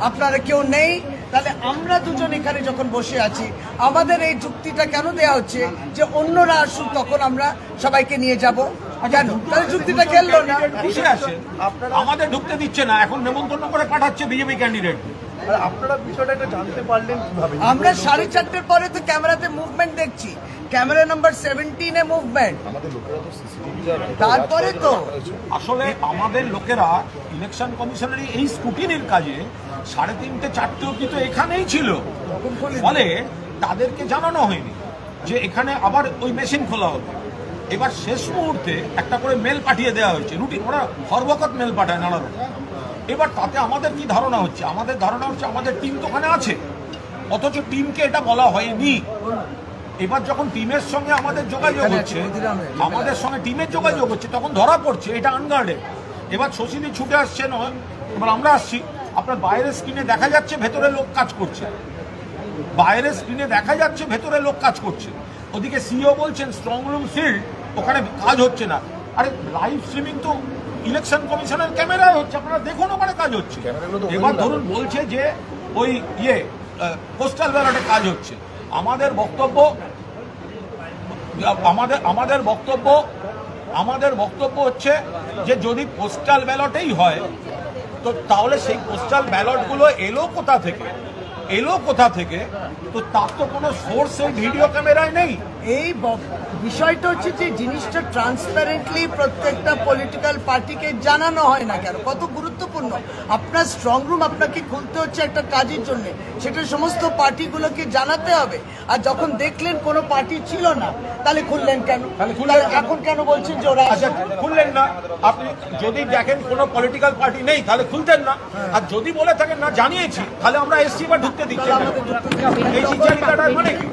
আপনারা কেউ নেই, তাহলে আমরা দুজন এখানে যখন বসে আছি আমাদের এই যুক্তিটা কেন দেয়া হচ্ছে যে অন্যরা আসুক তখন আমরা সবাইকে নিয়ে যাব? কেন তাহলে যুক্তিটা খেললো না? বসে আছে, আমাদের ঢুকতে দিচ্ছে না, এখন নেমন্তন্ন করে পাঠাচ্ছে বিজেপি ক্যান্ডিডেট। আপনারা বিষয়টা একটা জানতে পারলেন কিভাবে? আমরা 4:30 পরে তো ক্যামেরাতে মুভমেন্ট দেখছি, ক্যামেরা নাম্বার 17-এ মুভমেন্ট। তারপরে তো আসলে আমাদের লোকেরা ইলেকশন কমিশনের এই স্ক্রুটিনির কাজে 3:30 4টে অবধি তো এখানেই ছিল, ফলে তাদেরকে জানানো হয়নি যে এখানে আবার ওই মেশিন খোলা হবে। এবার শেষ মুহূর্তে একটা করে মেল পাঠিয়ে দেওয়া হয়েছে, রুটিন, ওরা হরবকত মেল পাঠায় নানা রকম। এবার তাতে আমাদের কি ধারণা হচ্ছে? আমাদের ধারণা হচ্ছে আমাদের টিম তো ওখানে আছে, অথচ টিমকে এটা বলা হয়নি। এবার যখন টিমের সঙ্গে আমাদের যোগাযোগ হচ্ছে, আমাদের সঙ্গে টিমের যোগাযোগ হচ্ছে, তখন ধরা পড়ছে এটা আনগার্ডে। এবার শশীদি ছুটে আসছে নয়, এবার আমরা আসছি, আপনার বাইরের স্ক্রিনে দেখা যাচ্ছে ভেতরে লোক কাজ করছে, বাইরের স্ক্রিনে দেখা যাচ্ছে ভেতরে লোক কাজ করছে। ওদিকে সিও বলছেন স্ট্রং রুম সিল্ড, ওখানে কাজ হচ্ছে না। আরে লাইভ স্ট্রিমিং তো ইলেকশন কমিশনের ক্যামেরায় হচ্ছে, আপনারা দেখুন ওখানে কাজ হচ্ছে। এবার ধরুন বলছে যে ওই পোস্টাল ব্যালটে কাজ হচ্ছে। আমাদের বক্তব্য হচ্ছে যে যদি পোস্টাল ব্যালটেই হয় তো তাহলে সেই পোস্টাল ব্যালটগুলো এলো কোথা থেকে? তো তার তো কোনো সোর্স এই ভিডিও ক্যামেরায় নেই। এই বিষয়টা হচ্ছে যে জিনিসটা ট্রান্সপারেন্টলি প্রত্যেকটা পলিটিক্যাল পার্টিকে জানানো হয় না কেন? কত গুরুত্বপূর্ণ। আপনার স্ট্রং রুম আপনাকে খুলতে হচ্ছে একটা কাজের জন্য, সেটা সমস্ত পার্টিগুলোকে জানাতে হবে। আর যখন দেখলেন কোনো পার্টি ছিল না, তাহলে খুললেন কেন? এখন কেন বলছেন যে ওরা খুললেন না? আপনি যদি দেখেন কোনো পলিটিক্যাল পার্টি নেই তাহলে খুলতেন না। আর যদি বলে থাকেন না জানিয়েছি, তাহলে আমরা এসছি বা ঢুকতে দিচ্ছি। এই চিন্তাটার মানে কি?